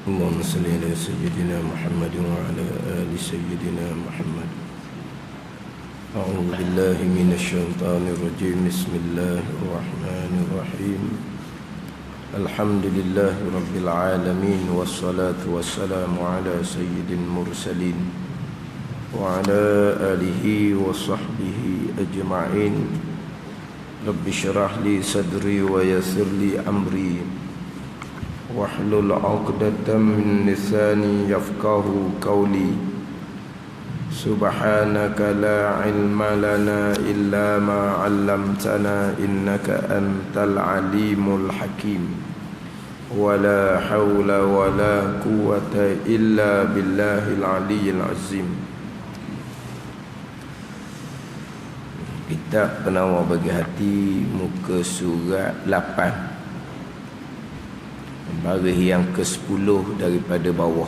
اللهم صل على سيدنا محمد وعلى آل سيدنا محمد. أعوذ بالله من الشيطان الرجيم. بسم الله الرحمن الرحيم. الحمد لله رب العالمين، والصلاة والسلام على سيد المرسلين وعلى آله وصحبه أجمعين. رب اشرح لي صدري ويسر لي أمري واحلل عقدة من لساني يفقه قولي. سبحانك لا علم لنا إلا ما علمتنا إنك أنت العليم الحكيم. ولا حول ولا قوة إلا بالله العلي العظيم. Kitab Penawar Bagi Hati, muka surat 8, baris yang ke-10 daripada bawah.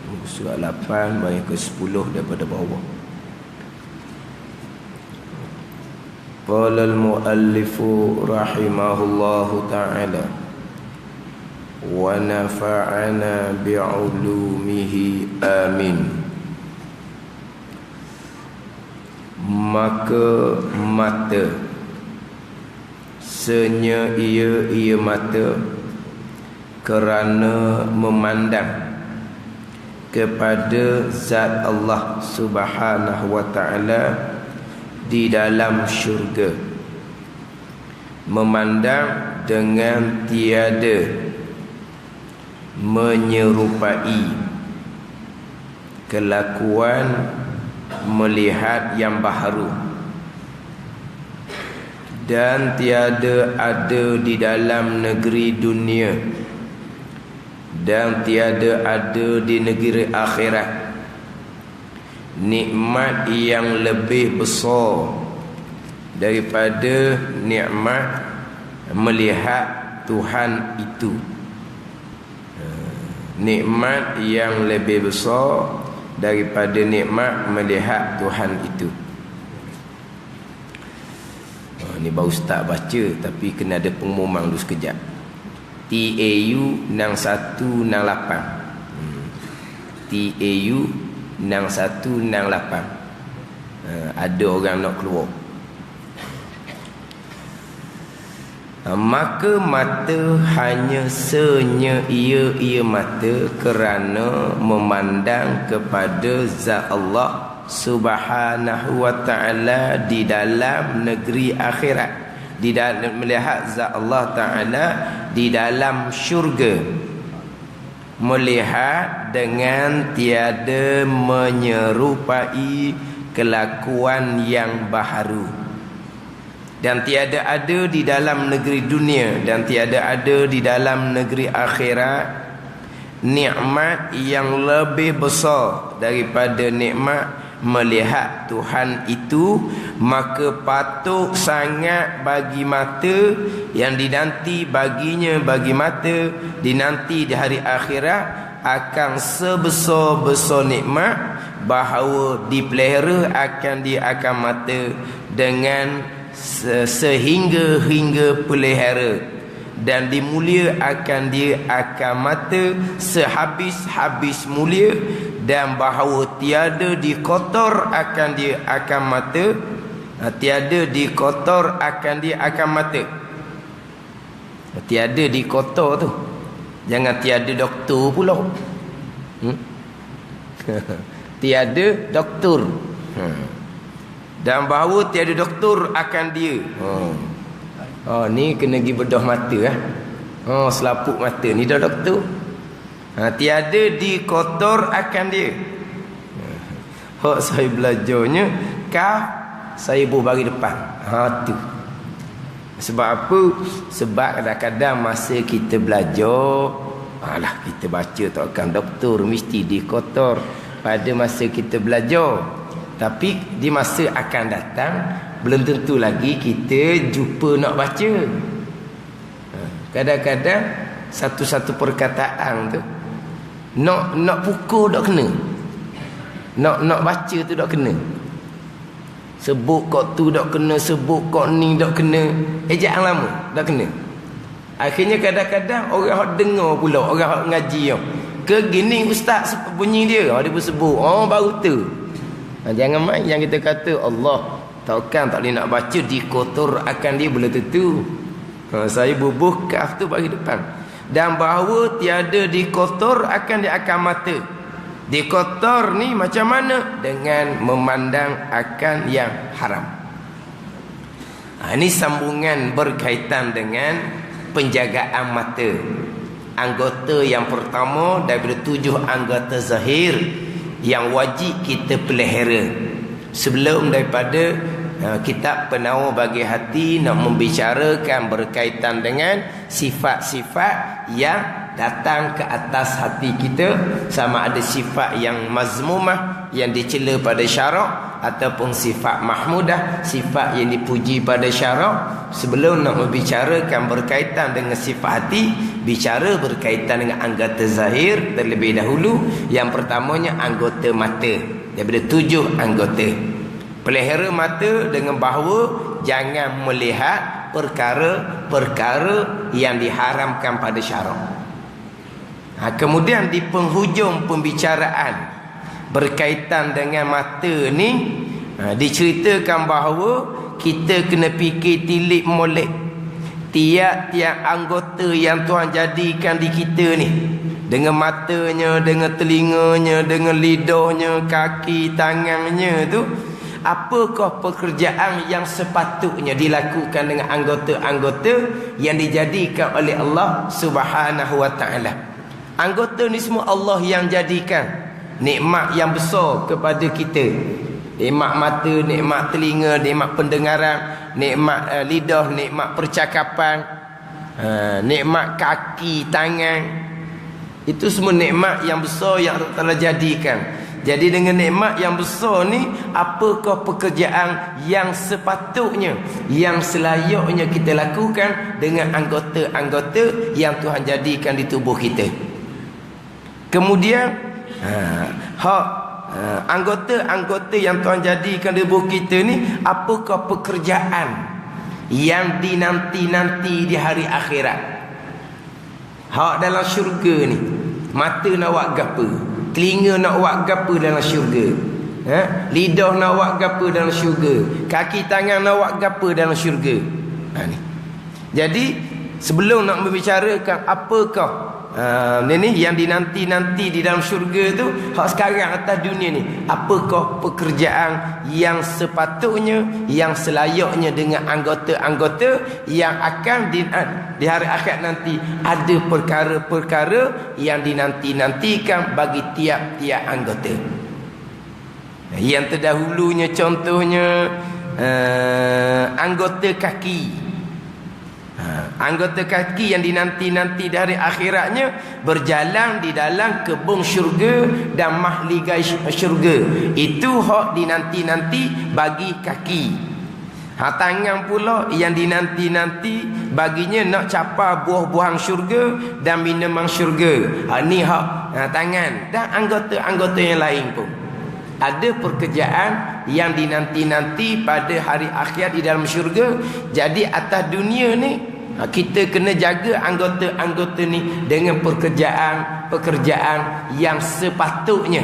Muka surat 8, baris ke-10 daripada bawah. Qala al-muallifu rahimahullahu ta'ala wa nafa'ana bi'ulumihi amin. Maka mata, senya ia mata kerana memandang kepada zat Allah Subhanahu wa ta'ala di dalam syurga, memandang dengan tiada menyerupai kelakuan melihat yang baharu, dan tiada ada di dalam negeri dunia dan tiada ada di negeri akhirat nikmat yang lebih besar daripada nikmat melihat Tuhan itu. Nikmat yang lebih besar daripada nikmat melihat Tuhan itu. Ni baru start baca, tapi kena ada pengumuman dulu sekejap. TAU 6168. TAU 6168. Ada orang nak keluar. Maka mata hanya senya ia mata kerana memandang kepada zat Allah Subhanahu wa ta'ala di dalam negeri akhirat, di dalam melihat zat Allah ta'ala di dalam syurga, melihat dengan tiada menyerupai kelakuan yang baharu, dan tiada ada di dalam negeri dunia dan tiada ada di dalam negeri akhirat nikmat yang lebih besar daripada nikmat melihat Tuhan itu. Maka patut sangat bagi mata yang dinanti baginya, bagi mata dinanti di hari akhirat akan sebesar-besar nikmat, bahawa dipelihara akan mata dengan sehingga pelihara, dan dimulia akan dia akan mata sehabis-habis mulia, dan bahawa tiada dikotor akan dia akan mata, tiada dikotor akan dia akan mata. Tiada dikotor tu, jangan tiada doktor pula. Tiada doktor, dan bahawa tiada doktor akan dia. Ni kena pergi bedah mata selaput mata ni dah doktor. Tiada dikotor akan dia. Hak saya belajarnya kaf saya bagi depan. Tu. Sebab apa? Sebab kadang-kadang masa kita belajar, kita baca takkan doktor mesti dikotor pada masa kita belajar. Tapi di masa akan datang belum tentu lagi kita jumpa nak baca. Kadang-kadang satu-satu perkataan tu nak pukul tak kena, nak baca tu tak kena. Sebut kok tu tak kena, sebut kok ni tak kena. Ejaan lama tak kena. Akhirnya kadang-kadang orang hok dengar pula, orang hok ngaji ke gini ustaz bunyi dia, dia pun sebut baru tu. Jangan main yang kita kata Allah takkan tak boleh nak baca dikotor akan dia belum tentu. Saya bubuh kaf tu bagi depan. Dan bahawa tiada dikotor akan dia akan mata. Dikotor ni macam mana? Dengan memandang akan yang haram. Ini sambungan berkaitan dengan penjagaan mata. Anggota yang pertama daripada 7 anggota zahir yang wajib kita pelihara. Sebelum daripada kitab Penawar Bagi Hati nak membicarakan berkaitan dengan sifat-sifat yang datang ke atas hati kita, sama ada sifat yang mazmumah yang dicela pada syarak ataupun sifat mahmudah, sifat yang dipuji pada syarak. Sebelum nak membicarakan berkaitan dengan sifat hati, bicara berkaitan dengan anggota zahir terlebih dahulu. Yang pertamanya anggota mata. Daripada 7 anggota, pelihara mata dengan bahawa jangan melihat perkara-perkara yang diharamkan pada syarak. Kemudian di penghujung pembicaraan berkaitan dengan mata ni, diceritakan bahawa kita kena fikir tilik molek tiap-tiap anggota yang Tuhan jadikan di kita ni, dengan matanya, dengan telinganya, dengan lidahnya, kaki, tangannya tu, apakah pekerjaan yang sepatutnya dilakukan dengan anggota-anggota yang dijadikan oleh Allah Subhanahu wa ta'ala. Anggota ni semua Allah yang jadikan nikmat yang besar kepada kita. Nikmat mata, nikmat telinga, nikmat pendengaran, nikmat lidah, nikmat percakapan, nikmat kaki, tangan. Itu semua nikmat yang besar yang Allah Ta'ala jadikan. Jadi dengan nikmat yang besar ni, apakah pekerjaan yang sepatutnya, yang selayaknya kita lakukan dengan anggota-anggota yang Tuhan jadikan di tubuh kita. Kemudian anggota-anggota yang Tuhan jadikan di tubuh kita ni, apakah pekerjaan yang dinanti-nanti di hari akhirat. Hak dalam syurga ni, mata nak buat gapo, telinga nak buat gapo dalam syurga, lidah nak buat gapo dalam syurga, kaki tangan nak buat gapo dalam syurga. Ni. Jadi sebelum nak membicarakan apakah ni yang dinanti-nanti di dalam syurga tu, hak sekarang atas dunia ni, apakah pekerjaan yang sepatutnya, yang selayaknya dengan anggota-anggota yang akan di hari akhirat nanti. Ada perkara-perkara yang dinanti-nantikan bagi tiap-tiap anggota. Yang terdahulunya contohnya anggota kaki. Anggota kaki yang dinanti-nanti dari akhiratnya berjalan di dalam kebun syurga dan mahligai syurga. Itu hak dinanti-nanti bagi kaki. Tangan pula yang dinanti-nanti baginya nak capai buah-buahan syurga dan minuman syurga. Ni hak tangan dan anggota-anggota yang lain pun. Ada pekerjaan yang dinanti-nanti pada hari akhirat di dalam syurga. Jadi atas dunia ni kita kena jaga anggota-anggota ni dengan pekerjaan yang sepatutnya.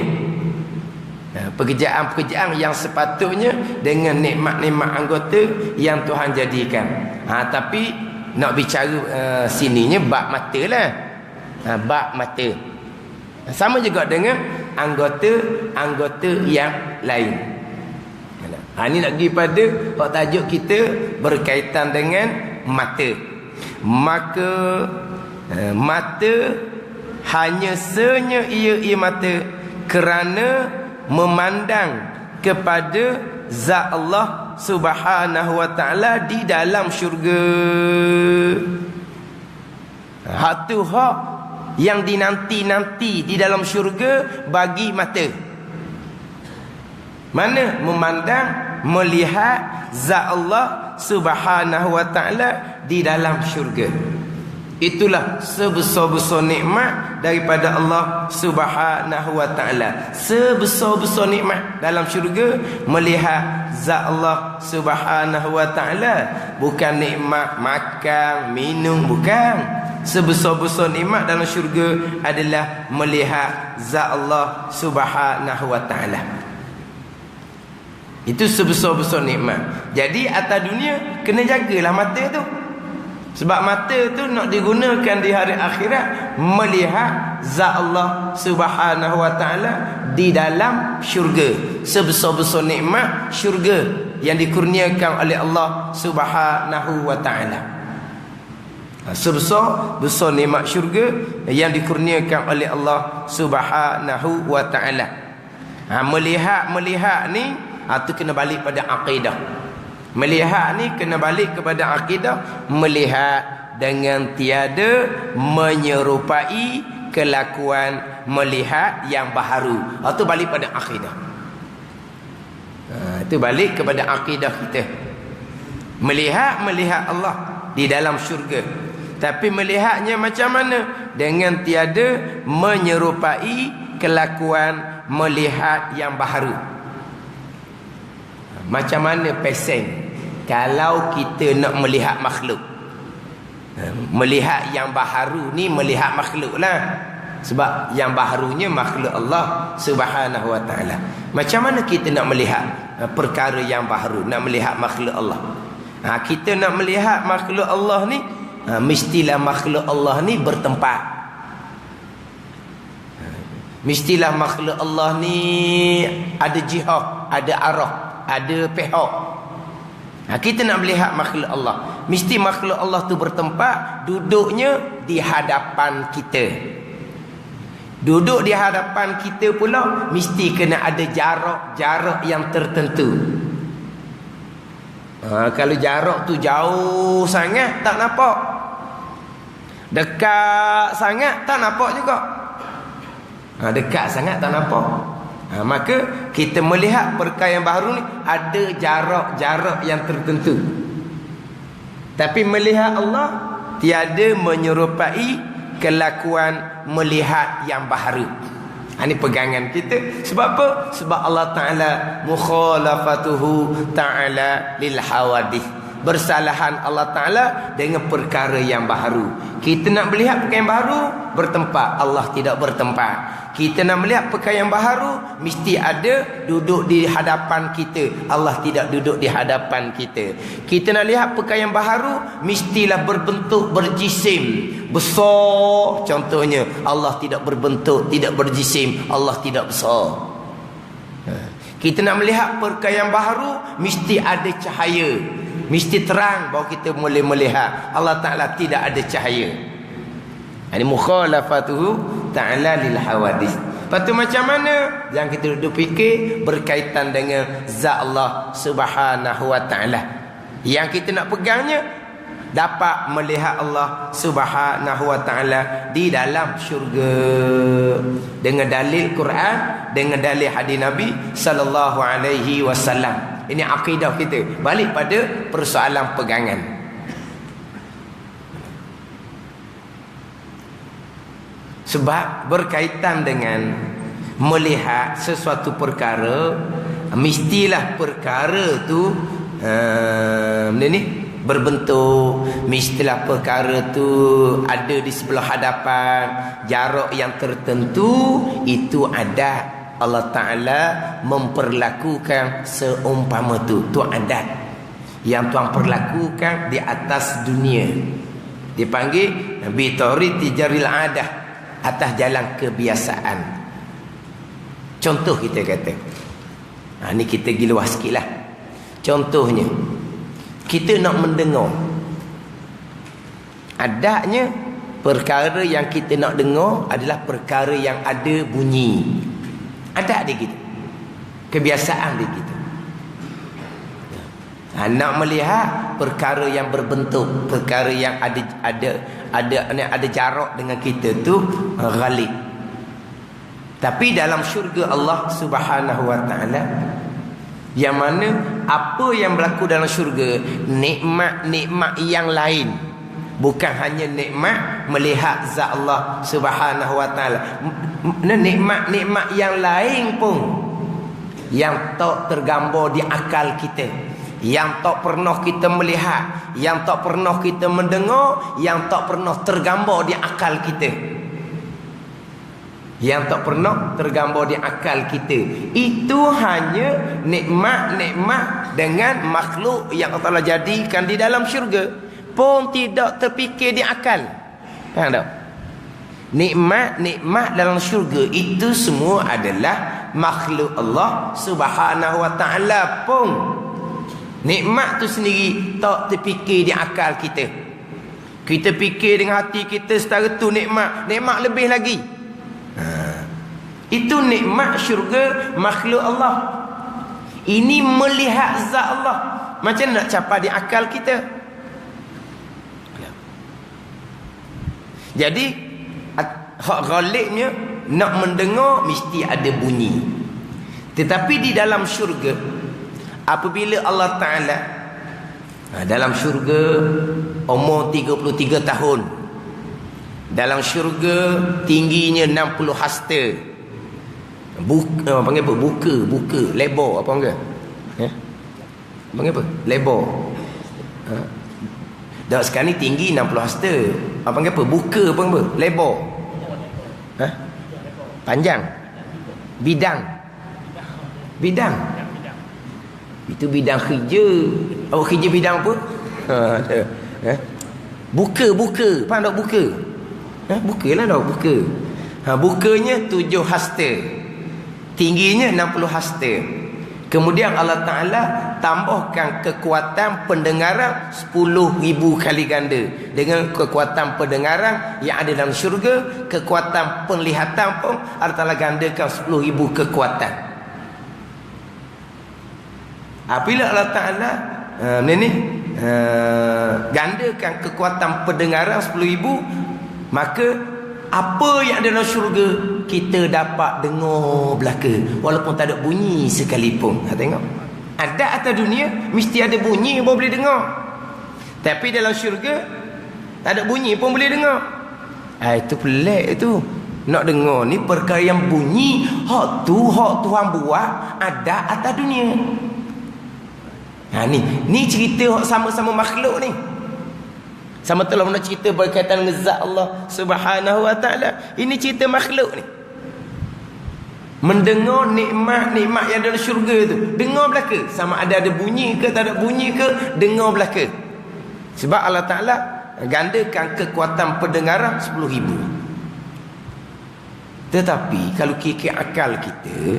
Pekerjaan-pekerjaan yang sepatutnya dengan nikmat-nikmat anggota yang Tuhan jadikan. Tapi nak bicara sininya bab mata lah. Bab mata. Sama juga dengan anggota-anggota yang lain. Ini nak pergi pada tajuk kita berkaitan dengan mata. Maka mata hanya senya ia mata kerana memandang kepada zat Allah Subhanahu wa ta'ala di dalam syurga. Hak tu hak yang dinanti-nanti di dalam syurga bagi mata. Mana? Memandang, melihat zat Allah Subhanahu wa ta'ala di dalam syurga. Itulah sebesar-besar nikmat daripada Allah Subhanahu wa taala. Sebesar-besar nikmat dalam syurga melihat zat Allah Subhanahu wa taala, bukan nikmat makan, minum, bukan. Sebesar-besar nikmat dalam syurga adalah melihat zat Allah Subhanahu wa taala. Itu sebesar-besar nikmat. Jadi atas dunia kena jagalah mata tu. Sebab mata tu nak digunakan di hari akhirat melihat zat Allah Subhanahu wa taala di dalam syurga. Sebesar-besar nikmat syurga yang dikurniakan oleh Allah Subhanahu wa taala. Sebesar-besar nikmat syurga yang dikurniakan oleh Allah Subhanahu wa taala. Melihat ni tu kena balik pada akidah. Melihat ni kena balik kepada akidah. Melihat dengan tiada menyerupai kelakuan melihat yang baharu. Itu balik pada akidah. Itu balik kepada akidah kita. Melihat Allah di dalam syurga. Tapi melihatnya macam mana? Dengan tiada menyerupai kelakuan melihat yang baharu. Macam mana pesen kalau kita nak melihat makhluk? Melihat yang baharu ni melihat makhluk lah. Sebab yang baharunya makhluk Allah Subhanahu wa taala. Macam mana kita nak melihat perkara yang baharu, nak melihat makhluk Allah? Kita nak melihat makhluk Allah ni, mestilah makhluk Allah ni bertempat. Mestilah makhluk Allah ni ada jihad, ada arah, ada pihak. Kita nak melihat makhluk Allah, mesti makhluk Allah tu bertempat, duduknya di hadapan kita. Duduk di hadapan kita pula mesti kena ada jarak yang tertentu. Kalau jarak tu jauh sangat tak nampak, dekat sangat tak nampak juga. Dekat sangat tak nampak. Maka kita melihat perkara yang baru ni ada jarak yang tertentu. Tapi melihat Allah tiada menyerupai kelakuan melihat yang baharu. Ini pegangan kita. Sebab apa? Sebab Allah Ta'ala mukhalafatuhu ta'ala lil hawadith. Bersalahan Allah Ta'ala dengan perkara yang baharu. Kita nak melihat perkara yang baharu, bertempat. Allah tidak bertempat. Kita nak melihat perkara yang baharu, mesti ada duduk di hadapan kita. Allah tidak duduk di hadapan kita. Kita nak lihat perkara yang baharu, mestilah berbentuk berjisim, besar. Contohnya, Allah tidak berbentuk, tidak berjisim. Allah tidak besar. Kita nak melihat perkara yang baharu, mesti ada cahaya, mesti terang bahawa kita boleh melihat. Allah Ta'ala tidak ada cahaya. Ini mukhalafatuhu ta'ala lil hawadith. Lepas tu macam mana? Yang kita duduk fikir berkaitan dengan zat Allah Subhanahu wa ta'ala. Yang kita nak pegangnya, dapat melihat Allah Subhanahu wa ta'ala di dalam syurga. Dengan dalil Quran, dengan dalil hadis Nabi sallallahu alaihi wasallam. Ini akidah kita. Balik pada persoalan pegangan. Sebab berkaitan dengan melihat sesuatu perkara, mestilah perkara tu berbentuk, mestilah perkara tu ada di sebelah hadapan, jarak yang tertentu. Itu ada Allah Ta'ala memperlakukan seumpama tu. Itu adat yang Tuhan perlakukan di atas dunia. Dipanggil bitoriti jaril adah, atas jalan kebiasaan. Contoh kita kata, ni kita pergi luas sikit lah. Contohnya, kita nak mendengar. Adatnya, perkara yang kita nak dengar adalah perkara yang ada bunyi. Adat dia kita, kebiasaan dia kita. Nak melihat perkara yang berbentuk, perkara yang ada jarak dengan kita tu ghalib. Tapi dalam syurga Allah Subhanahu wa ta'ala, yang mana apa yang berlaku dalam syurga, nikmat-nikmat yang lain Bukan hanya nikmat melihat zat Allah Subhanahu wa taala. Nikmat-nikmat yang lain pun yang tak tergambar di akal kita, yang tak pernah kita melihat, yang tak pernah kita mendengar, yang tak pernah tergambar di akal kita, yang tak pernah tergambar di akal kita. Itu hanya nikmat-nikmat dengan makhluk yang Allah Ta'ala jadikan di dalam syurga pun tidak terfikir di akal. Faham tak? Nikmat-nikmat dalam syurga itu semua adalah makhluk Allah Subhanahu wa taala pun. Nikmat tu sendiri tak terfikir di akal kita. Kita fikir dengan hati kita setara tu nikmat lebih lagi. Itu nikmat syurga makhluk Allah. Ini melihat zat Allah. Macam nak capai di akal kita? Jadi hak ghalibnya nak mendengar mesti ada bunyi. Tetapi di dalam syurga, apabila Allah Ta'ala dalam syurga umur 33 tahun, dalam syurga tingginya 60 hasta, panggil apa? Buka lebar apa panggil? Panggil apa? Lebar. Dah sekarang ni tinggi 60 hasta. Apa panggil apa? Buka apa panggil? Lebar. Panjang. Bidang. Itu bidang kerja. Awak kerja bidang apa? Buka. Faham tak buka? Bukalah dah buka. Bukanya 7 hasta. Tingginya 60 hasta. Kemudian Allah Ta'ala tambahkan kekuatan pendengaran 10,000 kali ganda. Dengan kekuatan pendengaran yang ada dalam syurga, kekuatan penglihatan pun Allah Ta'ala gandakan 10,000 kekuatan. Apabila Allah Ta'ala gandakan kekuatan pendengaran 10,000, maka apa yang ada dalam syurga kita dapat dengar belaka walaupun tak ada bunyi sekalipun. Tengok, ada atas dunia mesti ada bunyi pun boleh dengar, tapi dalam syurga tak ada bunyi pun boleh dengar. Itu pelik tu. Nak dengar ni perkara yang bunyi hak Tuhan buat ada atas dunia. Ni cerita hak sama-sama makhluk ni. Sama telah nak cerita berkaitan dengan zat Allah Subhanahu wa taala. Ini cerita makhluk ni. Mendengar nikmat-nikmat yang dalam syurga tu, dengar belaka. Sama ada bunyi ke tak ada bunyi ke, dengar belaka. Sebab Allah Ta'ala gandakan kekuatan pendengaran 10,000. Tetapi kalau kira akal kita,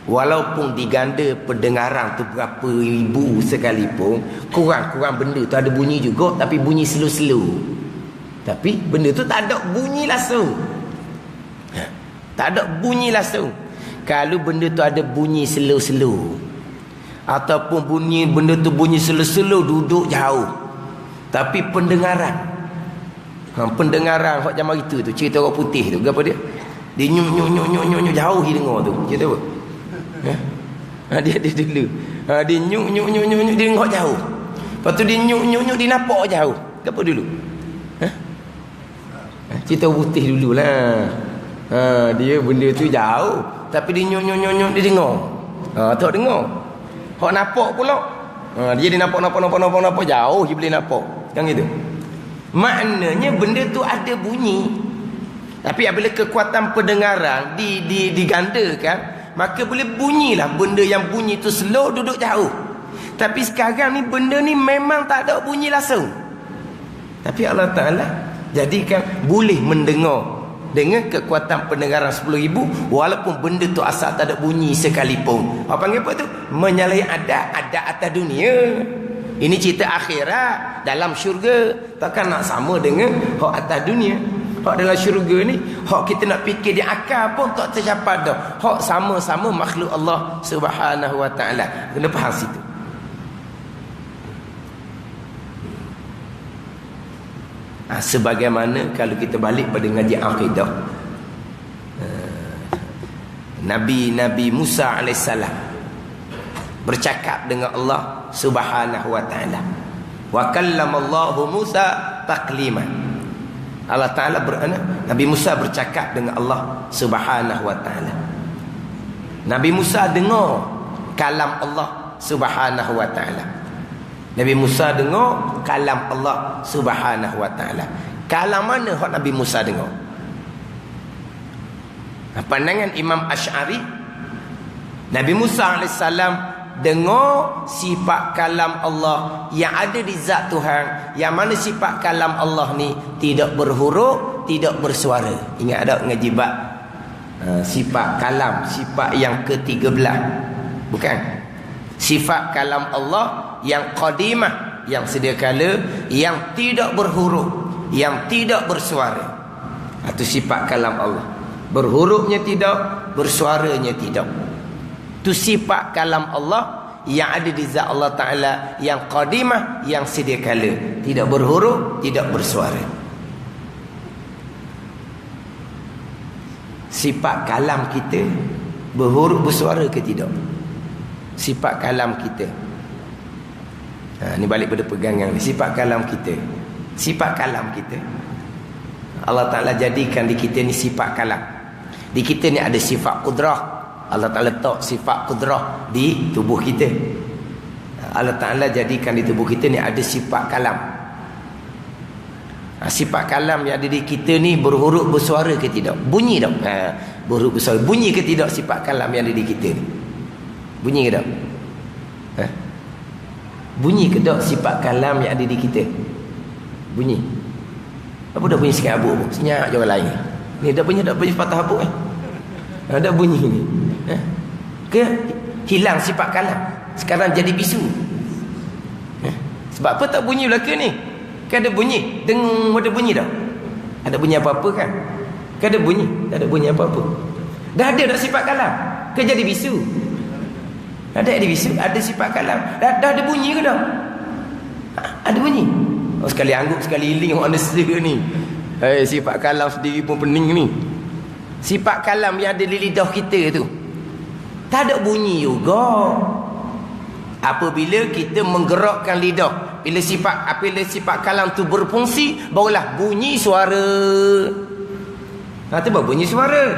walaupun diganda pendengaran tu berapa ribu sekalipun, kurang-kurang benda tu ada bunyi juga, tapi bunyi slow-slow. Tapi benda tu tak ada bunyi langsung. Tak ada bunyi langsung. Kalau benda tu ada bunyi slow-slow, ataupun benda tu bunyi slow-slow, duduk jauh, tapi pendengaran pendengaran hak zaman itu tu, cerita orang putih tu, apa dia? Dia nyuk jauh dia dengar tu. Cerita apa? Dia dulu. Dia nyuk dia dengar jauh. Lepas tu dia nyuk dia nampak jauh. Apa dulu? Cerita putih dululah. Dia benda tu jauh, tapi dia nyuk dia dengar. Tak dengar. Hak nampak pula. Dia nampak jauh dia boleh nampak. Kan gitu. Maknanya benda tu ada bunyi. Tapi apabila kekuatan pendengaran digandakan, maka boleh bunyilah. Benda yang bunyi tu slow, duduk jauh. Tapi sekarang ni benda ni memang tak ada bunyi langsung, tapi Allah Ta'ala jadikan boleh mendengar dengan kekuatan pendengaran 10,000, walaupun benda tu asal tak ada bunyi sekalipun. Apa panggil apa tu? Menyalahi ada atas dunia. Ini cerita akhirat dalam syurga. Takkan nak sama dengan hak atas dunia. Hak dalam syurga ni, hak kita nak fikir di akal pun tak tercapai dah. Hak sama-sama makhluk Allah Subhanahu wa taala. Kena faham situ. Sebagaimana kalau kita balik pada ngaji akidah, Nabi Musa alaihissalam bercakap dengan Allah Subhanahu wa taala. Wa kallamallahu Musa taklima. Allah Ta'ala Nabi Musa bercakap dengan Allah Subhanahu wa ta'ala. Nabi Musa dengar kalam Allah Subhanahu wa ta'ala. Nabi Musa dengar kalam Allah Subhanahu wa ta'ala. Kalam mana hak Nabi Musa dengar? Pandangan Imam Asy'ari, Nabi Musa AS dengar sifat kalam Allah yang ada di zat Tuhan, yang mana sifat kalam Allah ni tidak berhuruf, tidak bersuara. Ingat tak ngaji bab sifat kalam, sifat yang ke-13? Bukan. Sifat kalam Allah yang qadimah, yang sedia kala, yang tidak berhuruf, yang tidak bersuara. Itu sifat kalam Allah. Berhurufnya tidak, bersuaranya tidak. Itu sifat kalam Allah yang ada di zat Allah Ta'ala, yang qadimah, yang sedia kala, tidak berhuruf, tidak bersuara. Sifat kalam kita berhuruf, bersuara ke tidak? Sifat kalam kita, ni balik pada pegangan ni. Sifat kalam kita, sifat kalam kita, Allah Ta'ala jadikan di kita ni sifat kalam. Di kita ni ada sifat qudrah. Allah Ta'ala letak sifat qudrah di tubuh kita. Allah Ta'ala jadikan di tubuh kita ni ada sifat kalam. Sifat kalam yang ada di kita ni berhuruf, bersuara ke tidak? Bunyi tak? Berhuruf, bersuara. Bunyi ke tidak sifat kalam yang ada di kita ni? Bunyi ke tak? Bunyi ke tak sifat kalam yang ada di kita? Bunyi. Apa dah bunyi sikit habuk pun? Senyap je orang lain. Ni dah bunyi patah habuk dah bunyi ni. Ke hilang sifat kalam, sekarang jadi bisu. Sebab apa tak bunyi belaka ni? Kan ada bunyi, dengung, ada bunyi tak? Ada bunyi apa-apa kan? Kan ada bunyi, tak ada bunyi apa-apa. Dah ada dah sifat kalam, ke jadi bisu? Ada bisu, ada sifat kalam. Dah ada bunyi ke tak? Ada bunyi. Oh, sekali angguk, sekali hiling orang ada ni. Sifat kalam sendiri pun pening ni. Sifat kalam yang ada di lidah kita tu tak ada bunyi juga. Apabila kita menggerakkan lidah, bila sifat kalam tu berfungsi, barulah bunyi suara. Tu baru bunyi suara.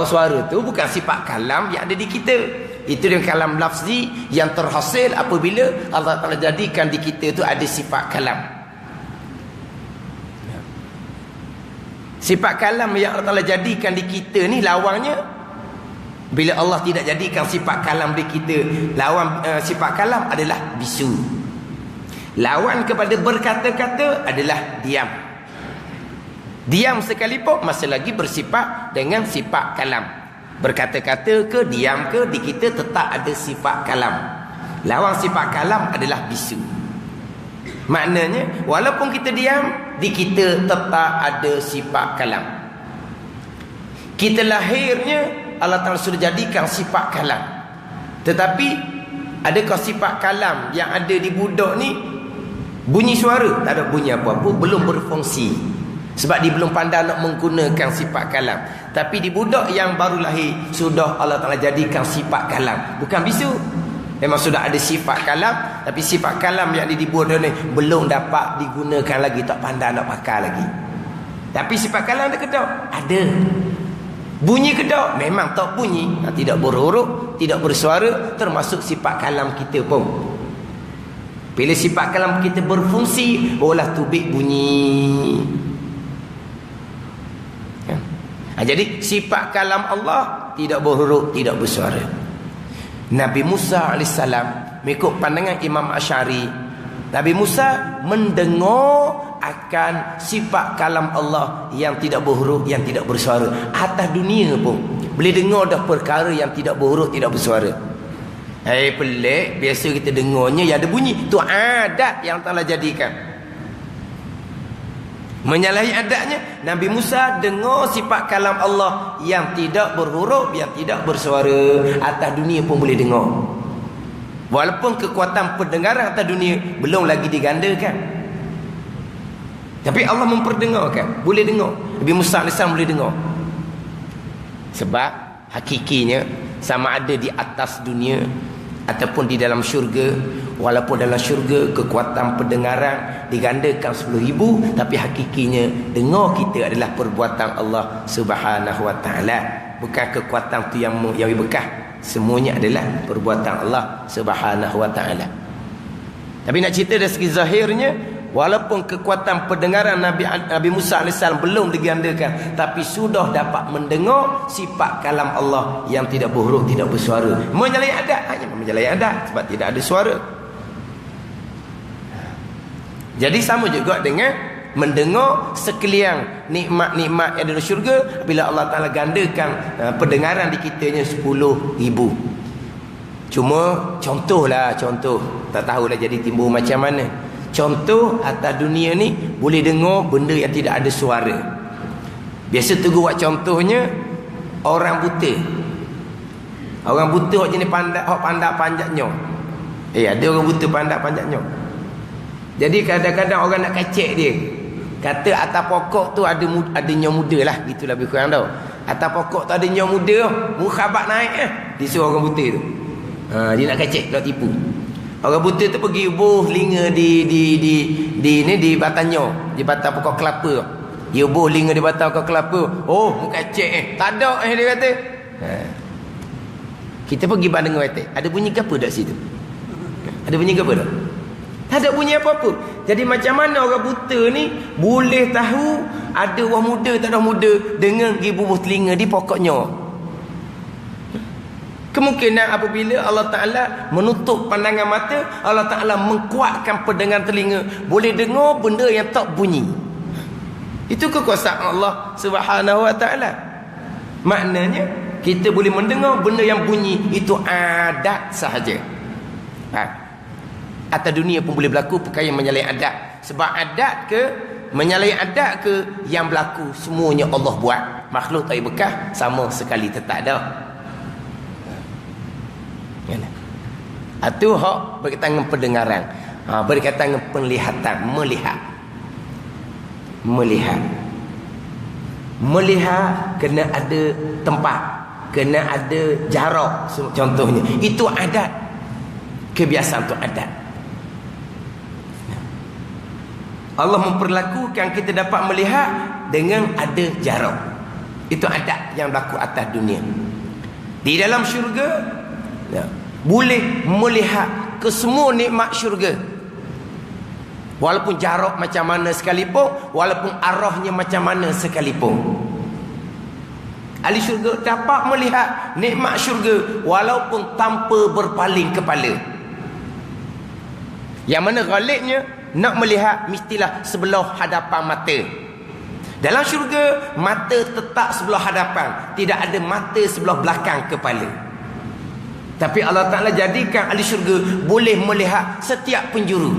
Suara tu bukan sifat kalam yang ada di kita. Itu yang kalam lafzi yang terhasil apabila Allah Ta'ala jadikan di kita tu ada sifat kalam. Sifat kalam yang Allah Ta'ala jadikan di kita ni lawannya, bila Allah tidak jadikan sifat kalam di kita, lawan sifat kalam adalah bisu. Lawan kepada berkata-kata adalah diam. Diam sekalipun masih lagi bersifat dengan sifat kalam. Berkata-kata ke, diam ke, di kita tetap ada sifat kalam. Lawan sifat kalam adalah bisu. Maknanya walaupun kita diam, di kita tetap ada sifat kalam. Kita lahirnya Allah Ta'ala sudah jadikan sifat kalam. Tetapi adakah sifat kalam yang ada di budak ni bunyi suara? Tak ada bunyi apa-apa, belum berfungsi. Sebab dia belum pandai nak menggunakan sifat kalam. Tapi di budak yang baru lahir sudah Allah Ta'ala jadikan sifat kalam. Bukan bisu, memang sudah ada sifat kalam, tapi sifat kalam yang ada di budak ni belum dapat digunakan lagi, tak pandai nak pakai lagi. Tapi sifat kalam ada ke tak? Ada. Bunyi ke tak? Memang tak bunyi, tidak berhuruf, tidak bersuara, termasuk sifat kalam kita pun. Bila sifat kalam kita berfungsi, barulah tubik bunyi. Jadi sifat kalam Allah tidak berhuruf, tidak bersuara. Nabi Musa AS, mengikut pandangan Imam Asy'ari, Nabi Musa mendengar akan sifat kalam Allah yang tidak berhuruf, yang tidak bersuara. Atas dunia pun boleh dengar dah perkara yang tidak berhuruf, tidak bersuara. Pelik, biasa kita dengarnya yang ada bunyi. Itu adat yang telah jadikan. Menyalahi adatnya, Nabi Musa dengar sifat kalam Allah yang tidak berhuruf, yang tidak bersuara. Atas dunia pun boleh dengar. Walaupun kekuatan pendengaran atas dunia belum lagi digandakan, tapi Allah memperdengarkan, boleh dengar. Nabi Musa AS boleh dengar. Sebab hakikinya sama ada di atas dunia ataupun di dalam syurga. Walaupun dalam syurga kekuatan pendengaran digandakan 10,000, tapi hakikinya dengar kita adalah perbuatan Allah Subhanahu wa taala, bukan kekuatan tu yang bekas. Semuanya adalah perbuatan Allah Subhanahu wa taala. Tapi nak cerita dari segi zahirnya, walaupun kekuatan pendengaran Nabi Musa AS belum digandakan, tapi sudah dapat mendengar sifat kalam Allah yang tidak berhuruf, tidak bersuara. Menyalahi adat, hanya menyalahi adat sebab tidak ada suara. Jadi sama juga dengan mendengar sekalian nikmat-nikmat yang ada di syurga. Bila Allah Ta'ala gandakan pendengaran di kitanya 10,000. Cuma contohlah, contoh. Tak tahulah jadi timbul macam mana. Contoh atas dunia ni boleh dengar benda yang tidak ada suara. Biasa tu buat contohnya orang buta. Orang buta hok jenis pandai panjatnya. Ada orang buta pandai panjatnya. Jadi kadang-kadang orang nak kacek dia. Kata atas pokok tu ada nyom muda lah. Gitulah lebih kurang tau. Atas pokok tu ada nyom muda. Mukhabat naik disuruh orang buta tu. Dia nak kacek, nak tipu. Orang buta tu pergi buh linga di batangnya. Di batang pokok kelapa. Dia buh linga di batang pokok kelapa. Oh, mu kacek tak ada dia kata. Kita pergi banding kata. Ada bunyi ke apa dak situ? Ada bunyi ke apa dak? Tak ada bunyi apa-apa. Jadi macam mana orang buta ni boleh tahu ada orang muda tak ada muda dengan pergi bubuh telinga di pokoknya? Kemungkinan apabila Allah Ta'ala menutup pandangan mata, Allah Ta'ala mengkuatkan pendengar telinga, boleh dengar benda yang tak bunyi. Itu kekuasaan Allah Subhanahu wa Ta'ala. Maknanya kita boleh mendengar benda yang bunyi. Itu adat sahaja. Atas dunia pun boleh berlaku perkara yang menyalahi adat. Sebab adat ke menyalahi adat ke yang berlaku semuanya Allah buat. Makhluk tak bekas sama sekali tak ada. Itu hak berkaitan dengan pendengaran. Berkaitan dengan penglihatan, melihat kena ada tempat, kena ada jarak contohnya. Itu adat. Kebiasaan tu adat. Allah memperlakukan kita dapat melihat dengan ada jarak. Itu adat yang berlaku atas dunia. Di dalam syurga boleh melihat ke semua nikmat syurga. Walaupun jarak macam mana sekalipun, walaupun arahnya macam mana sekalipun. Ahli syurga dapat melihat nikmat syurga walaupun tanpa berpaling kepala. Yang mana ghalibnya nak melihat mestilah sebelah hadapan mata. Dalam syurga mata tetap sebelah hadapan, tidak ada mata sebelah belakang kepala. Tapi Allah Ta'ala jadikan ahli syurga boleh melihat setiap penjuru.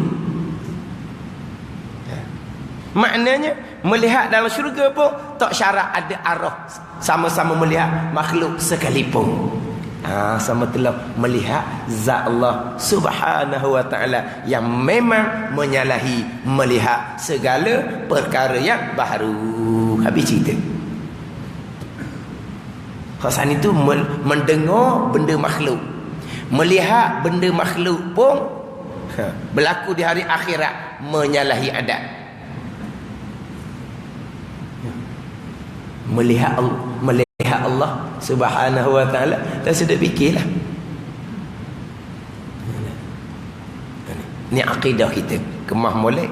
Maknanya melihat dalam syurga pun tak syarat ada arah, sama-sama melihat makhluk sekalipun. Sama telah melihat zat Allah Subhanahu wa Ta'ala yang memang menyalahi melihat segala perkara yang baru. Habis cerita. Khasan itu mendengar benda makhluk, melihat benda makhluk pun berlaku di hari akhirat menyalahi adat. Melihat Allah Subhanahu wa Ta'ala, tak sedap fikirlah. Ni akidah kita kemah molek.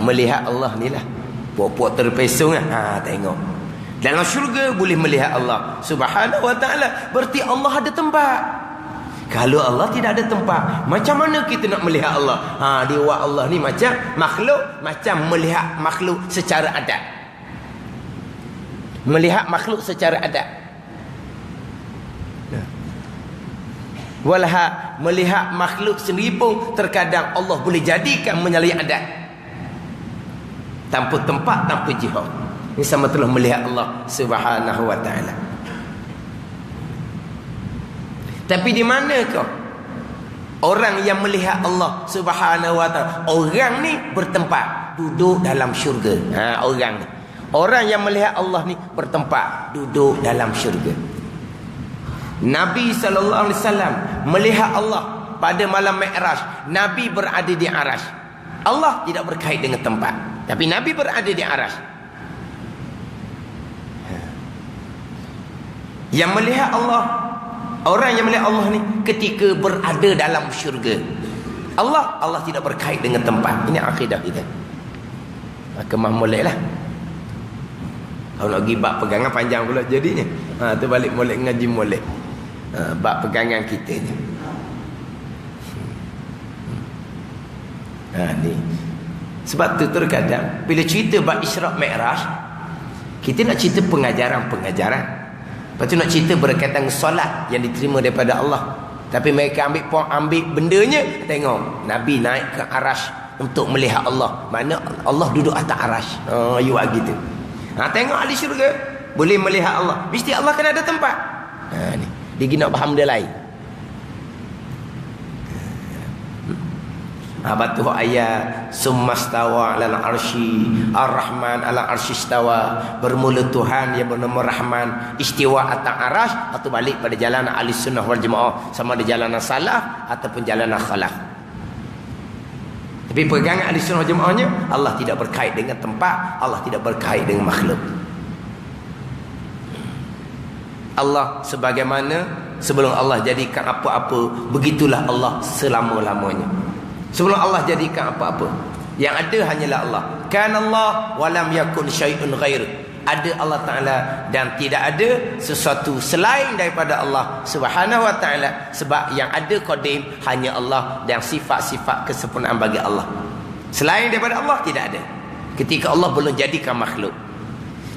Melihat Allah ni lah. Puak-puak terpesong tengok. Dalam syurga boleh melihat Allah Subhanahu wa Ta'ala. Berarti Allah ada tempat. Kalau Allah tidak ada tempat, macam mana kita nak melihat Allah? Dewa Allah ni macam makhluk, macam melihat makhluk secara adat. Melihat makhluk secara adat. Walha melihat makhluk sendiri pun terkadang Allah boleh jadikan menyalahi adat. Tanpa tempat, tanpa jihad. Ini sama telah melihat Allah Subhanahu wa Ta'ala. Tapi di manakah orang yang melihat Allah Subhanahu wa Ta'ala? Orang ni bertempat duduk dalam syurga. Orang ni, orang yang melihat Allah ni bertempat duduk dalam syurga. Nabi SAW melihat Allah pada malam Mi'raj. Nabi berada di Arash. Allah tidak berkait dengan tempat, tapi Nabi berada di Arash. Yang melihat Allah, orang yang melihat Allah ni ketika berada dalam syurga. Allah tidak berkait dengan tempat. Ini akidah kita. Kemah molek lah. Kalau nak pergi bab pegangan panjang pula jadinya. Tu balik molek ngaji molek. Bab pegangan kita ni. Ni. Sebab tu terkadang bila cerita bab Isra' Mi'raj, kita nak cerita pengajaran-pengajaran. Lepas tu nak cerita berkaitan solat yang diterima daripada Allah. Tapi mereka ambil bendanya, tengok Nabi naik ke Arash untuk melihat Allah. Mana Allah duduk atas Arash. You buat gitu. Tengok ahli syurga boleh melihat Allah. Mesti Allah kena ada tempat. Ni. Dia nak faham dia lain. Batu ayat summastawa 'alal arsy ar-rahman 'ala arsy istawa. Bermula Tuhan yang bernama Rahman istiwa atas arasy, atau balik pada jalan ahli sunnah wal jamaah, sama ada jalan salaf ataupun jalan khalaf. Tapi pegangan ahli sunnah wal jamaahnya, Allah tidak berkait dengan tempat, Allah tidak berkait dengan makhluk. Allah sebagaimana sebelum Allah jadikan apa-apa, begitulah Allah selama-lamanya. Sebelum Allah jadikan apa-apa, yang ada hanyalah Allah. Kana Allah wa lam yakun syai'un ghair. Ada Allah Ta'ala dan tidak ada sesuatu selain daripada Allah Subhanahu wa Ta'ala. Sebab yang ada qadim hanya Allah dan sifat-sifat kesempurnaan bagi Allah. Selain daripada Allah tidak ada. Ketika Allah belum jadikan makhluk.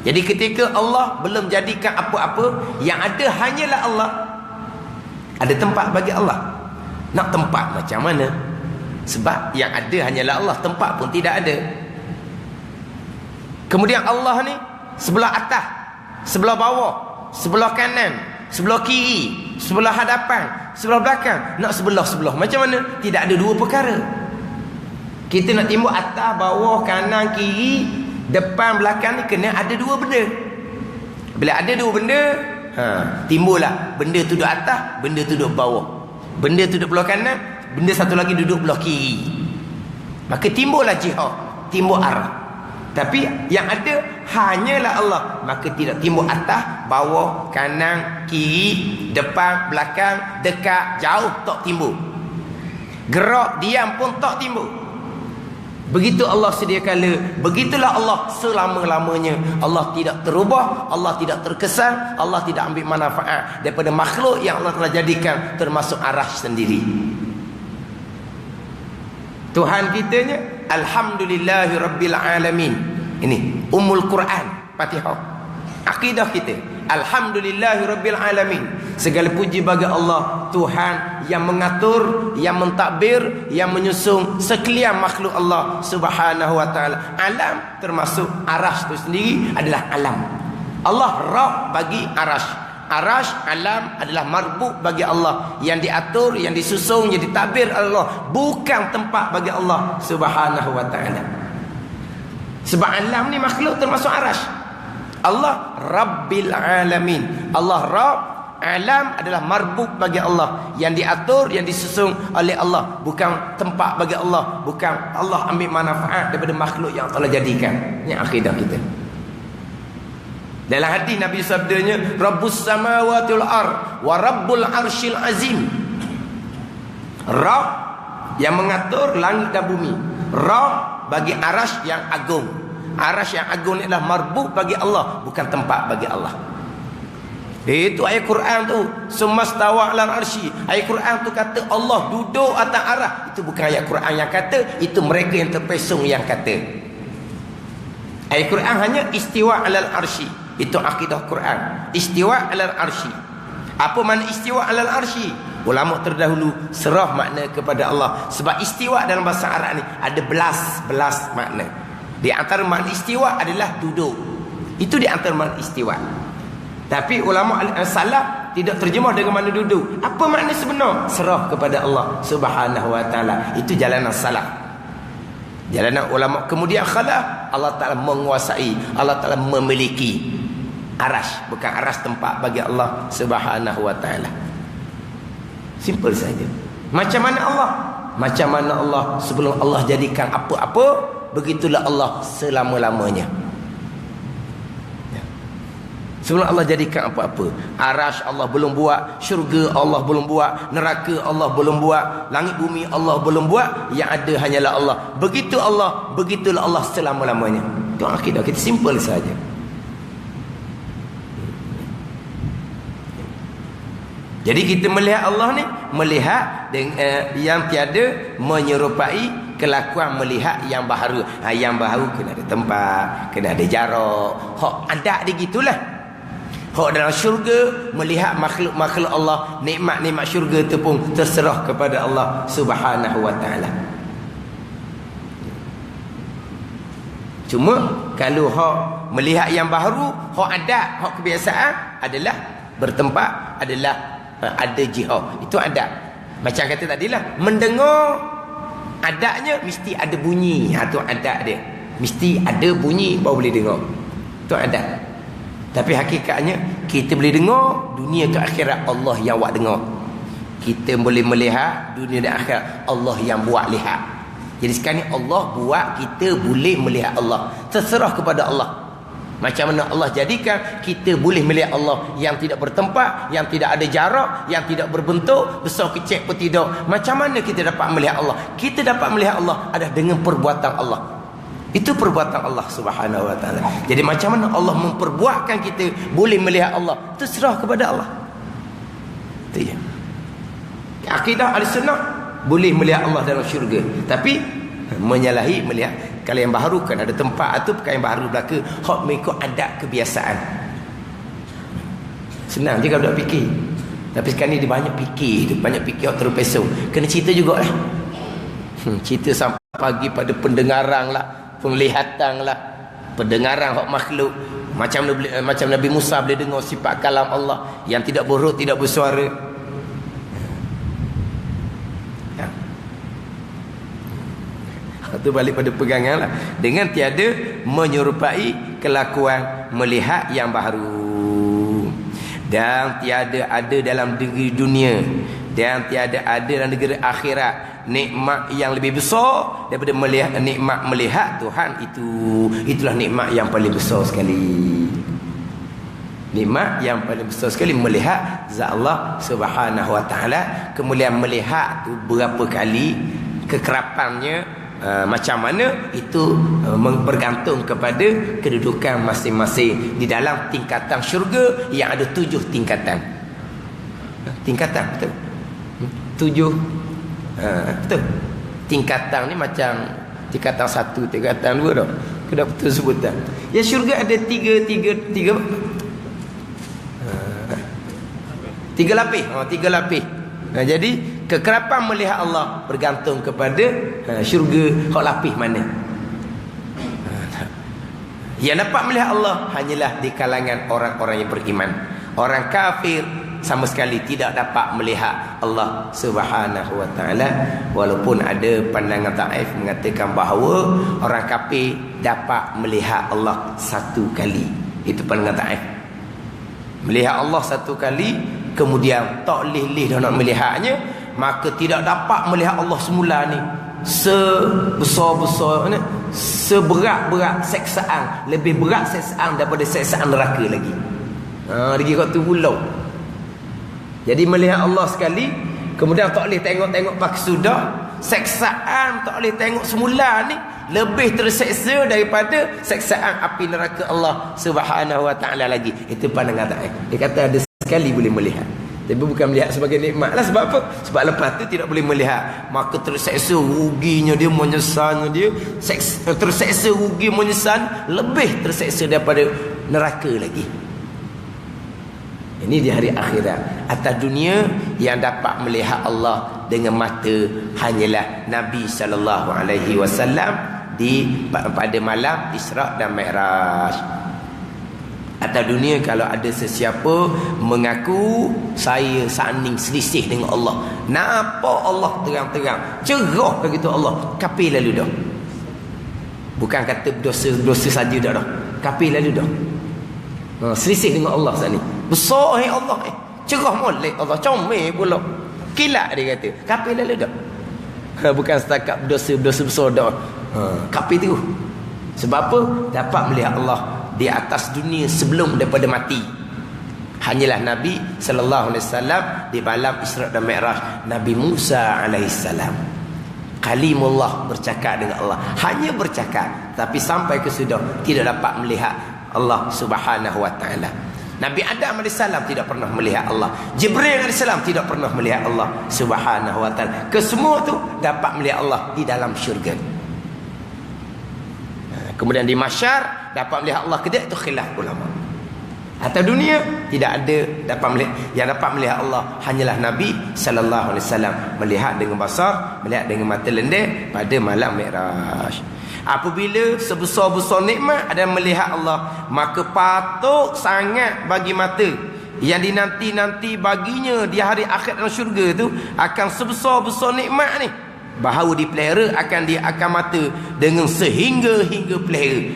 Jadi ketika Allah belum jadikan apa-apa, yang ada hanyalah Allah. Ada tempat bagi Allah. Nak tempat macam mana? Sebab yang ada hanyalah Allah, tempat pun tidak ada. Kemudian Allah ni sebelah atas, sebelah bawah, sebelah kanan, sebelah kiri, sebelah hadapan, sebelah belakang. Nak sebelah-sebelah macam mana? Tidak ada dua perkara. Kita nak timbul atas, bawah, kanan, kiri, depan, belakang ni kena ada dua benda. Bila ada dua benda, timbullah benda tu duduk atas, benda tu duduk bawah. Benda tu duduk belah kanan, benda satu lagi duduk belah kiri. Maka timbullah jihad, timbul arah. Tapi yang ada hanyalah Allah. Maka tidak timbul atas, bawah, kanan, kiri, depan, belakang, dekat, jauh, tak timbul. Gerak, diam pun tak timbul. Begitu Allah sedia kala, begitulah Allah selama-lamanya. Allah tidak terubah, Allah tidak terkesan, Allah tidak ambil manfaat daripada makhluk yang Allah telah jadikan, termasuk arasy sendiri. Tuhan kitanya alhamdulillahi rabbil alamin. Ini ummul Quran, Fatihah. Akidah kita alhamdulillahi rabbil alamin. Segala puji bagi Allah, Tuhan yang mengatur, yang mentadbir, yang menyusung sekalian makhluk Allah Subhanahu wa taala. Alam termasuk arasy itu sendiri adalah alam. Allah Rabb bagi arasy. Arash, alam adalah marbuk bagi Allah, yang diatur, yang disusung, yang ditadbir Allah, bukan tempat bagi Allah Subhanahu wa taala. Sebab alam ni makhluk termasuk arash. Allah Rabbil alamin. Allah Rabb, alam adalah marbuk bagi Allah, yang diatur, yang disusung oleh Allah, bukan tempat bagi Allah, bukan Allah ambil manfaat daripada makhluk yang telah jadikan. Ini akidah kita. Dalam hadis Nabi sabdanya, Rabbus samawati wal ard wa rabbul arsyil azim. Rabb yang mengatur langit dan bumi. Rabb bagi arasy yang agung. Arasy yang agung ni adalah marbuk bagi Allah, bukan tempat bagi Allah. Itu ayat Quran tu, summastawa 'alal arsy. Ayat Quran tu kata Allah duduk atas arasy. Itu bukan ayat Quran yang kata, itu mereka yang terpesong yang kata. Ayat Quran hanya istiwa 'alal arsy. Itu akidah Quran. Istiwa 'alal arsy. Apa makna istiwa 'alal arsy? Ulama terdahulu serah makna kepada Allah. Sebab istiwa dalam bahasa Arab ni ada belas makna. Di antara makna istiwa adalah duduk. Itu di antara makna istiwa. Tapi ulama salaf tidak terjemah dengan makna duduk. Apa makna sebenar? Serah kepada Allah Subhanahu wa taala. Itu jalanan salaf. Jalanan ulama. Kemudian khalaf, Allah Ta'ala menguasai, Allah Ta'ala memiliki. Arash, bukan arash tempat bagi Allah Subhanahu wa taala. Simple saja. Macam mana Allah? Macam mana Allah sebelum Allah jadikan apa-apa, begitulah Allah selama-lamanya. Sebelum Allah jadikan apa-apa, arash Allah belum buat, syurga Allah belum buat, neraka Allah belum buat, langit bumi Allah belum buat, yang ada hanyalah Allah. Begitu Allah, begitulah Allah selama-lamanya. Itu akidah kita, simple saja. Jadi kita melihat Allah ni, melihat yang tiada menyerupai kelakuan melihat yang baharu. Yang baharu kena ada tempat, kena ada jarak. Hak ada dia gitulah. Hak dalam syurga, melihat makhluk-makhluk Allah, nikmat-nikmat syurga tu pun terserah kepada Allah Subhanahu wa taala. Cuma kalau hak melihat yang baharu, hak ada, hak kebiasaan adalah bertempat, adalah ada jihad. Itu ada. Macam kata tadilah, mendengar adanya mesti ada bunyi. Itu ada dia. Mesti ada bunyi baru boleh dengar. Itu ada. Tapi hakikatnya kita boleh dengar dunia ke akhirat, Allah yang buat dengar. Kita boleh melihat dunia dan akhirat, Allah yang buat lihat. Jadi sekarang ni Allah buat kita boleh melihat Allah. Terserah kepada Allah. Macam mana Allah jadikan kita boleh melihat Allah yang tidak bertempat, yang tidak ada jarak, yang tidak berbentuk, besar kecil pun tidak. Macam mana kita dapat melihat Allah? Kita dapat melihat Allah adalah dengan perbuatan Allah. Itu perbuatan Allah Subhanahu wa taala. Jadi macam mana Allah memperbuatkan kita boleh melihat Allah? Terserah kepada Allah. Itu je. Akidah Ahlussunnah boleh melihat Allah dalam syurga, tapi menyalahi melihat. Kalau yang baharu kan ada tempat tu, bukan yang baharu belaka, hak mengikut adat kebiasaan. Senang je kalau nak fikir. Tapi sekarang ni dia banyak fikir, dia banyak fikir hak terpesong. Kena cerita jugalah. Cerita sampai pagi pada pendengaran lah, penglihatan lah, pendengaran hak makhluk. Macam Nabi Musa boleh dengar sifat kalam Allah yang tidak berhuruf, tidak bersuara. Itu balik pada pegangan lah. Dengan tiada menyerupai kelakuan melihat yang baharu. Dan tiada ada dalam negeri dunia, dan tiada ada dalam negeri akhirat nikmat yang lebih besar daripada melihat, nikmat melihat Tuhan itu. Itulah nikmat yang paling besar sekali. Nikmat yang paling besar sekali melihat zat Allah Subhanahu wa taala. Kemudian melihat tu berapa kali, kekerapannya macam mana, itu bergantung kepada kedudukan masing-masing di dalam tingkatan syurga yang ada 7 tingkatan. Tingkatan, betul? 7 betul. Tingkatan ni macam tingkatan 1, tingkatan 2 dah. Kena betul sebutan. Ya, syurga ada 3 lapis. 3 lapis. Jadi kekerapan melihat Allah bergantung kepada syurga hak lapis mana. Yang dapat melihat Allah hanyalah di kalangan orang-orang yang beriman. Orang kafir sama sekali tidak dapat melihat Allah Subhanahu wa taala. Walaupun ada pandangan dhaif mengatakan bahawa orang kafir dapat melihat Allah 1 kali. Itu pandangan dhaif. Melihat Allah 1 kali, kemudian tak leh-leh dah nak melihatnya, maka tidak dapat melihat Allah semula ni. Sebesar-besar ni, seberat-berat seksaan, lebih berat seksaan daripada seksaan neraka lagi. Lagi kat tu pulau. Jadi melihat Allah sekali, kemudian tak boleh tengok-tengok pakai sudah. Seksaan tak boleh tengok semula ni lebih terseksa daripada seksaan api neraka Allah Subhanahu wa taala lagi. Itu pandangan tak. Dia kata ada sekali boleh melihat, tapi bukan melihat sebagai nikmat lah. Sebab apa? Sebab lepas tu tidak boleh melihat, maka terseksa ruginya dia, menyesalnya dia. Terseksa rugi menyesal, lebih terseksa daripada neraka lagi. Ini di hari akhirat. Atas dunia yang dapat melihat Allah dengan mata hanyalah Nabi SAW pada malam Isra' dan Mi'raj. Atas dunia kalau ada sesiapa mengaku saya sanding selisih dengan Allah, nampak Allah terang-terang, cerah begitu Allah, kafir lalu dah. Bukan kata dosa saja dah. Kafir lalu dah. Selisih dengan Allah saat ni. Besar Allah cerah molek Allah, comel pula. Kilat dia kata. Kafir lalu dah. Bukan setakat dosa-dosa besar dah. Kafir tu. Sebab apa? Dapat melihat Allah di atas dunia sebelum daripada mati. Hanyalah Nabi sallallahu alaihi wasallam di malam Isra dan Mi'raj, Nabi Musa alaihi salam. Kalimullah, bercakap dengan Allah. Hanya bercakap, tapi sampai ke sudah tidak dapat melihat Allah Subhanahu wa taala. Nabi Adam AS tidak pernah melihat Allah. Jibril AS tidak pernah melihat Allah Subhanahu wa taala. Kesemua tu dapat melihat Allah di dalam syurga. Kemudian di mahsyar dapat melihat Allah ke dia, itu khilaf ulama. Atau dunia tidak ada dapat melihat. Yang dapat melihat Allah hanyalah Nabi sallallahu alaihi wasallam, melihat dengan basar, melihat dengan mata lendir pada malam Mi'raj. Apabila sebesar-besar nikmat ada melihat Allah, maka patut sangat bagi mata yang dinanti-nanti baginya di hari akhir dalam syurga tu akan sebesar-besar nikmat ni, bahawa dipelihara akan mata dengan sehingga-hingga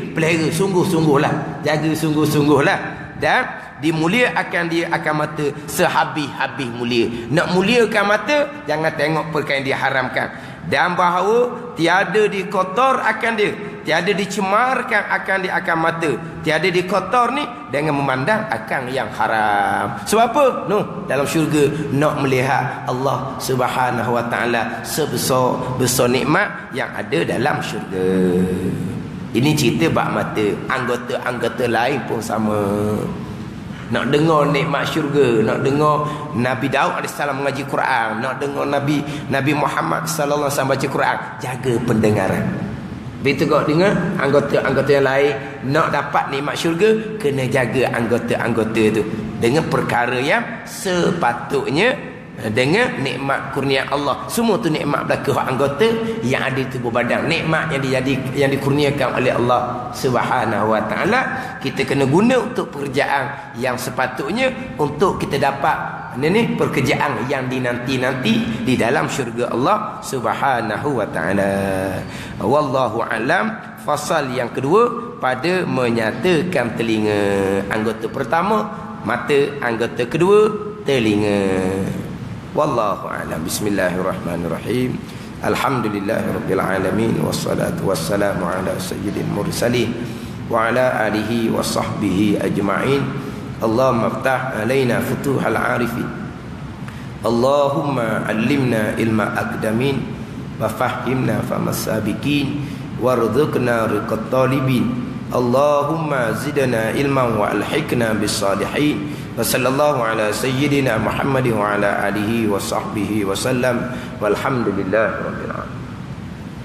pelihara sungguh-sungguhlah, jaga sungguh-sungguhlah, dan dimuliakan dia akan mata sehabis-habis mulia. Nak muliakan mata, jangan tengok perkara yang diharamkan, dan bahawa tiada dikotor akan dia, tiada dicemarkan akan mata, tiada dikotor ni dengan memandang akan yang haram. Sebab apa? Dalam syurga nak melihat Allah Subhanahu wa taala sebesar nikmat yang ada dalam syurga. Ini cerita bab mata. Anggota-anggota lain pun sama. Nak dengar nikmat syurga, nak dengar Nabi Daud AS mengaji Quran, nak dengar Nabi Muhammad sallallahu alaihi wasallam baca Quran, jaga pendengaran. Begitu kau dengar anggota-anggota yang lain nak dapat nikmat syurga, kena jaga anggota-anggota itu dengan perkara yang sepatutnya, dengan nikmat kurnia Allah. Semua tu nikmat belaka anggota yang ada di tubuh badan, nikmat yang dikurniakan oleh Allah Subhanahu wa taala. Kita kena guna untuk pekerjaan yang sepatutnya untuk kita dapat pekerjaan yang dinanti-nanti di dalam syurga Allah Subhanahu wa taala. Wallahu alam. Fasal yang kedua pada menyatakan telinga. Anggota pertama mata, anggota kedua telinga. Wallahu a'lam. Bismillahirrahmanirrahim. Alhamdulillahirabbil alamin, wassalatu wassalamu ala sayyidil mursalin wa ala alihi wa sahbihi ajma'in. Allahumma iftah alaina futuhal arifin. Allahumma allimna ilma aqdamin wa fahhimna famas sabiqin warzuqna riqat talibin. Allahumma zidna ilman wa alhiqna bis salihin. Wa sallallahu ala sayyidina Muhammad wa ala alihi wa sahbihi wa sallam. Walhamdulillah rabbil alamin.